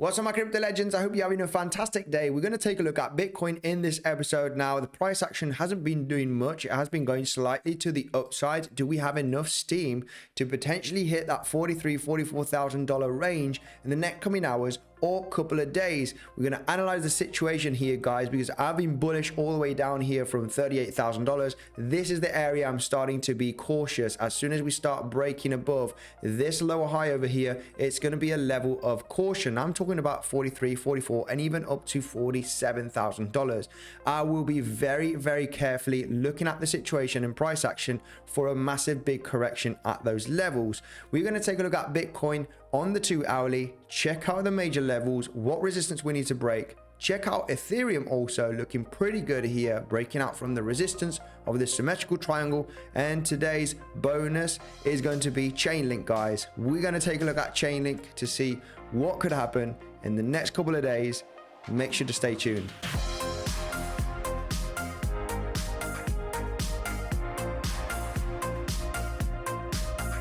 What's up, my crypto legends? I hope you're having a fantastic day. We're going to take a look at Bitcoin in this episode. Now, the price action hasn't been doing much. It has been going slightly to the upside. Do we have enough steam to potentially hit that $44,000 range in the next coming hours or couple of days? We're going to analyze the situation here, guys, because I've been bullish all the way down here from $38,000. This is the area I'm starting to be cautious. As soon as we start breaking above this lower high over here, it's going to be a level of caution. I'm talking about 43, 44, and even up to $47,000. I will be very carefully looking at the situation and price action for a massive big correction at those levels. We're going to take a look at Bitcoin on the 2 hourly, check out the major levels, what resistance we need to break. Check out Ethereum also looking pretty good here, breaking out from the resistance of this symmetrical triangle. And today's bonus is going to be Chainlink, guys. We're going to take a look at Chainlink to see what could happen in the next couple of days. Make sure to stay tuned.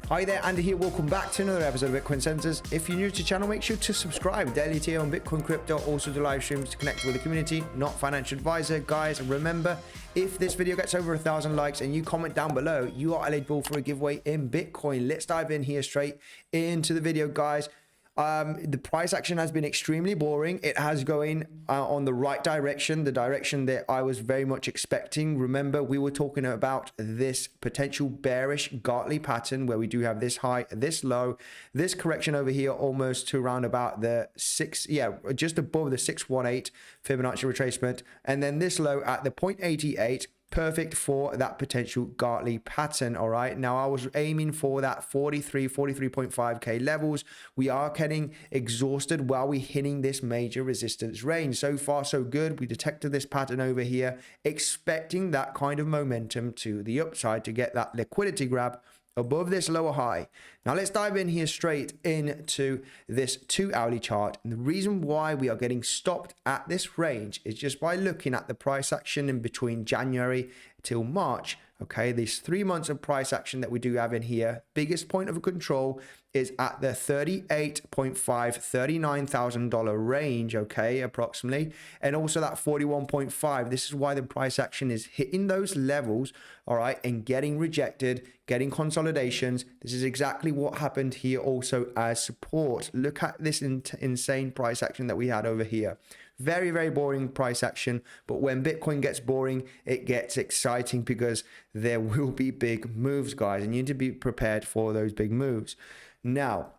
Hi there, Andy here. Welcome back to another episode of Bitcoinsensus. If you're new to the channel, make sure to subscribe. Daily TA on Bitcoin crypto, also do live streams to connect with the community, not financial advisor. Guys, remember, if this video gets over 1,000 likes and you comment down below, you are eligible for a giveaway in Bitcoin. Let's dive in here straight into the video, guys. The price action has been extremely boring. It has going on the right direction, the direction that I was very much expecting. Remember, we were talking about this potential bearish Gartley pattern where we do have this high, this low, this correction over here almost to around about the just above the 618 Fibonacci retracement, and then this low at the 0.88. Perfect for that potential Gartley pattern. All right, now I was aiming for that 43.5k levels. We are getting exhausted while we're hitting this major resistance range. So far so good. We detected this pattern over here, expecting that kind of momentum to the upside to get that liquidity grab above this lower high. Now let's dive in here straight into this 2 hourly chart. And the reason why we are getting stopped at this range is just by looking at the price action in between January till March. Okay, these 3 months of price action that we do have in here, biggest point of control is at the $39,000 range, okay, approximately, and also that 41.5. This is why the price action is hitting those levels, all right, and getting rejected, getting consolidations. This is exactly what happened here also as support. Look at this insane price action that we had over here. Very boring price action, but when Bitcoin gets boring, it gets exciting because there will be big moves, guys, and you need to be prepared for those big moves. Now,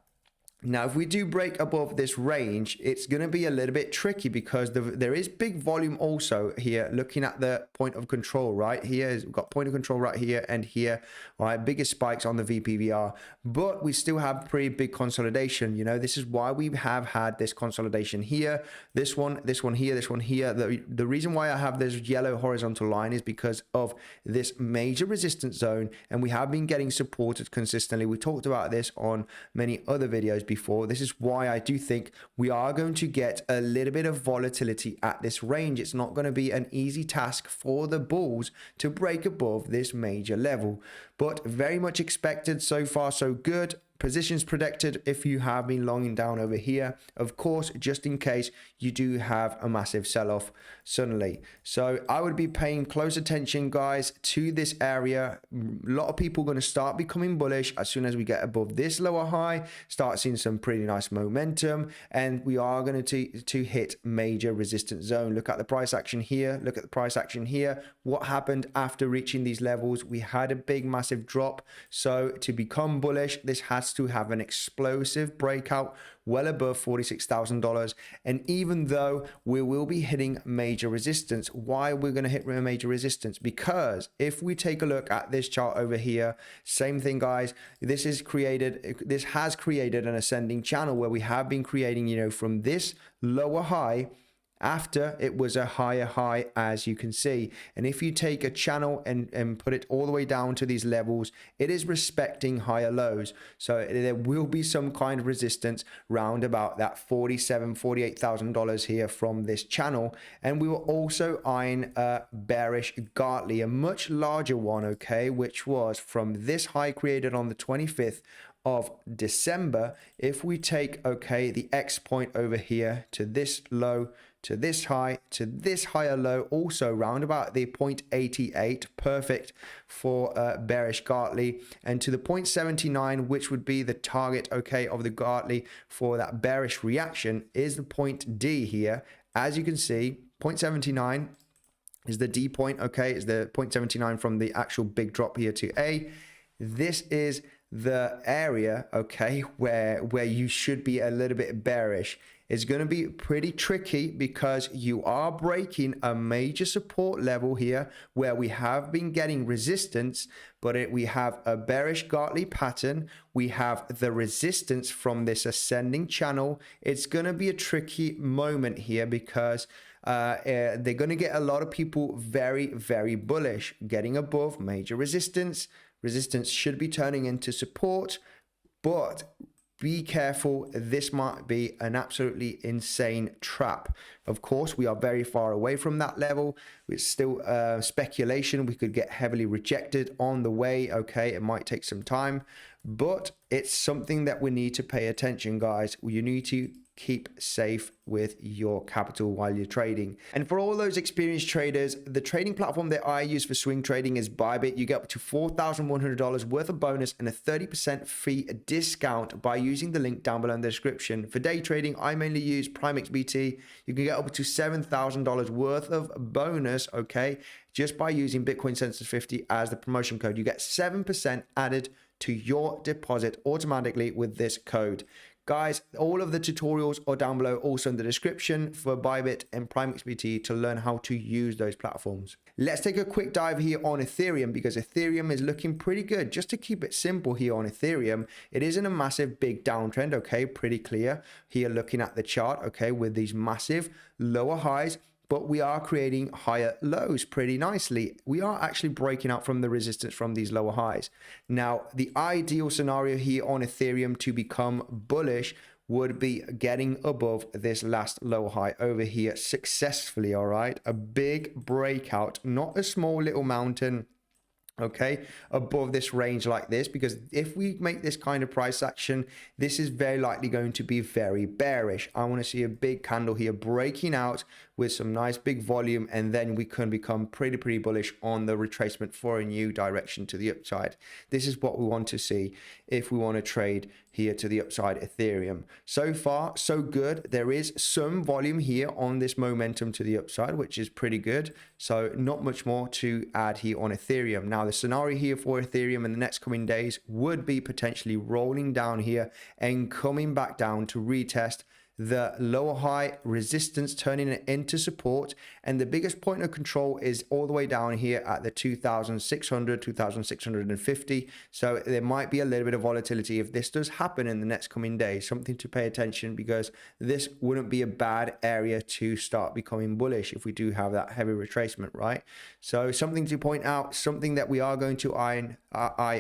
if we do break above this range, it's going to be a little bit tricky because there is big volume also here. Looking at the point of control right here, we've got point of control right here and here. All right, biggest spikes on the VPVR, but we still have pretty big consolidation. You know, this is why we have had this consolidation here. This one here, this one here. The reason why I have this yellow horizontal line is because of this major resistance zone, and we have been getting supported consistently. We talked about this on many other videos before. This is why I do think we are going to get a little bit of volatility at this range. It's not going to be an easy task for the bulls to break above this major level, but very much expected. So far so good. Positions protected if you have been longing down over here, of course, just in case you do have a massive sell-off suddenly. So I would be paying close attention, guys, to this area. A lot of people are going to start becoming bullish as soon as we get above this lower high, start seeing some pretty nice momentum, and we are going to hit major resistance zone. Look at the price action here. Look at the price action here. What happened after reaching these levels? We had a big massive drop. So to become bullish, this has to have an explosive breakout well above $46,000. And even though we will be hitting major resistance, why we're going to hit major resistance? Because if we take a look at this chart over here, same thing, guys, this has created an ascending channel where we have been creating, you know, from this lower high after it was a higher high, as you can see. And if you take a channel and put it all the way down to these levels, it is respecting higher lows. So there will be some kind of resistance round about that $48,000 here from this channel. And we were also eyeing a bearish Gartley, a much larger one, okay, which was from this high created on the 25th of December, if we take, okay, the X point over here to this low, to this high, to this higher low, also round about the 0.88, perfect for bearish Gartley, and to the 0.79, which would be the target, okay, of the Gartley for that bearish reaction, is the point D here. As you can see, 0.79 is the D point, okay, is the 0.79 from the actual big drop here to A. This is the area, okay, where you should be a little bit bearish. It's going to be pretty tricky because you are breaking a major support level here where we have been getting resistance, but we have a bearish Gartley pattern. We have the resistance from this ascending channel. It's going to be a tricky moment here because they're going to get a lot of people very, very bullish, getting above major resistance. Resistance should be turning into support, but be careful. This might be an absolutely insane trap. Of course, we are very far away from that level. It's still speculation. We could get heavily rejected on the way. Okay, it might take some time, but it's something that we need to pay attention, guys. You need to keep safe with your capital while you're trading. And for all those experienced traders, the trading platform that I use for swing trading is Bybit. You get up to $4,100 worth of bonus and a 30% fee discount by using the link down below in the description. For day trading, I mainly use PrimeXBT. You can get up to $7,000 worth of bonus, okay, just by using Bitcoinsensus 50 as the promotion code. You get 7% added to your deposit automatically with this code. Guys, all of the tutorials are down below, also in the description for Bybit and PrimeXBT to learn how to use those platforms. Let's take a quick dive here on Ethereum because Ethereum is looking pretty good. Just to keep it simple here on Ethereum, it isn't a massive big downtrend, okay, pretty clear here looking at the chart, okay, with these massive lower highs, but we are creating higher lows pretty nicely. We are actually breaking out from the resistance from these lower highs. Now, the ideal scenario here on Ethereum to become bullish would be getting above this last low high over here successfully, all right? A big breakout, not a small little mountain, okay, above this range like this, because if we make this kind of price action, this is very likely going to be very bearish. I want to see a big candle here breaking out with some nice big volume, and then we can become pretty bullish on the retracement for a new direction to the upside. This is what we want to see if we want to trade here to the upside Ethereum. So far, so good. There is some volume here on this momentum to the upside, which is pretty good. So not much more to add here on Ethereum. Now, the scenario here for Ethereum in the next coming days would be potentially rolling down here and coming back down to retest the lower high resistance, turning it into support, and the biggest point of control is all the way down here at the 2,600, 2,650. So there might be a little bit of volatility if this does happen in the next coming days. Something to pay attention, because this wouldn't be a bad area to start becoming bullish if we do have that heavy retracement, right? So something to point out, something that we are going to eye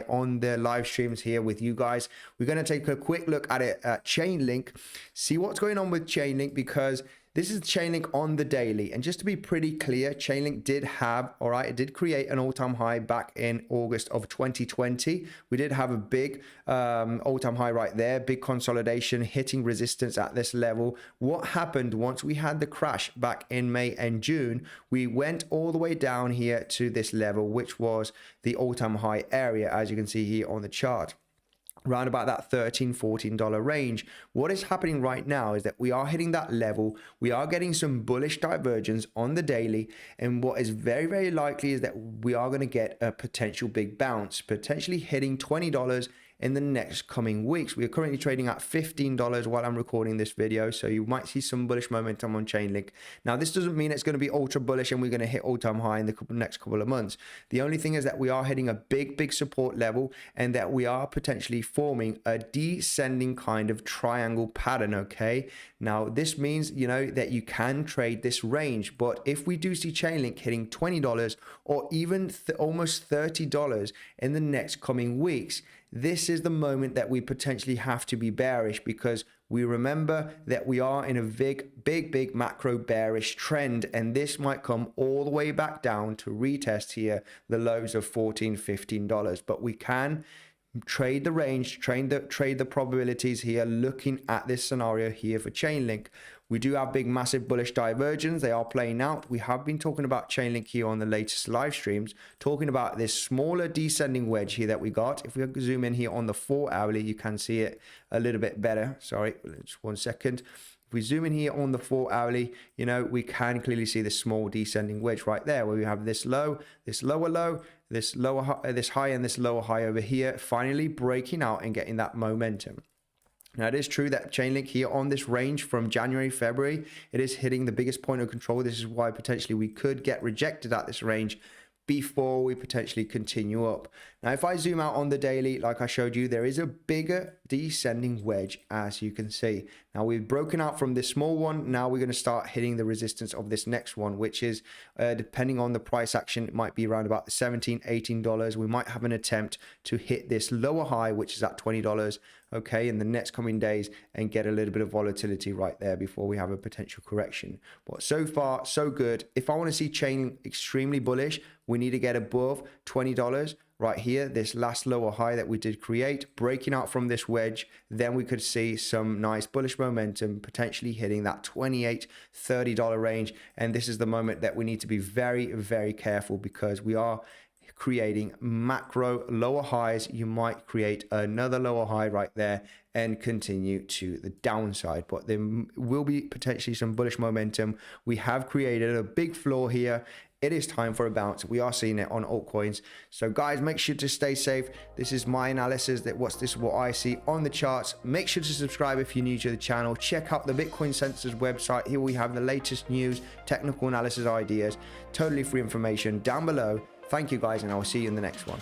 on the live streams here with you guys. We're going to take a quick look at it at Chainlink, see what's going on with Chainlink, because this is Chainlink on the daily. And just to be pretty clear, Chainlink did have, all right, it did create an all-time high back in August of 2020. We did have a big all-time high right there, big consolidation, hitting resistance at this level. What happened once we had the crash back in May and June? We went all the way down here to this level, which was the all-time high area, as you can see here on the chart, around about that $13-14 range. What is happening right now is that we are hitting that level. We are getting some bullish divergence on the daily, and what is very likely is that we are going to get a potential big bounce, potentially hitting $20 in the next coming weeks. We are currently trading at $15 while I'm recording this video, so you might see some bullish momentum on Chainlink. Now, this doesn't mean it's going to be ultra bullish and we're going to hit all-time high in the next couple of months. The only thing is that we are hitting a big support level, and that we are potentially forming a descending kind of triangle pattern, okay? Now, this means, you know, that you can trade this range, but if we do see Chainlink hitting $20 or even almost $30 in the next coming weeks, this is the moment that we potentially have to be bearish, because we remember that we are in a big macro bearish trend, and this might come all the way back down to retest here the lows of $14-15. But we can trade the range, trade the probabilities here, looking at this scenario here for Chainlink. We do have big, massive bullish divergence. They are playing out. We have been talking about Chainlink here on the latest live streams, talking about this smaller descending wedge here that we got. If we zoom in here on the 4 hourly, you can see it a little bit better. Sorry, just 1 second. If we zoom in here on the 4 hourly, you know, we can clearly see the small descending wedge right there, where we have this low, this lower low, this lower high, this high, and this lower high over here, finally breaking out and getting that momentum. Now, it is true that Chainlink here on this range from January, February, it is hitting the biggest point of control. This is why potentially we could get rejected at this range before we potentially continue up. Now, if I zoom out on the daily, like I showed you, there is a bigger descending wedge, as you can see. Now, we've broken out from this small one. Now we're going to start hitting the resistance of this next one, which is, depending on the price action, it might be around about $17, $18. We might have an attempt to hit this lower high, which is at $20, okay, in the next coming days, and get a little bit of volatility right there before we have a potential correction. But so far, so good. If I want to see chain extremely bullish, we need to get above $20 right here, this last lower high that we did create, breaking out from this wedge. Then we could see some nice bullish momentum, potentially hitting that $28, $30 range. And this is the moment that we need to be very, very careful, because we are creating macro lower highs. You might create another lower high right there and continue to the downside, but there will be potentially some bullish momentum. We have created a big floor here. It is time for a bounce. We are seeing it on altcoins. So guys, make sure to stay safe. This is my analysis. This is what I see on the charts. Make sure to subscribe if you're new to the channel. Check out the Bitcoinsensus website. Here we have the latest news, technical analysis ideas, totally free information down below. Thank you guys, and I will see you in the next one.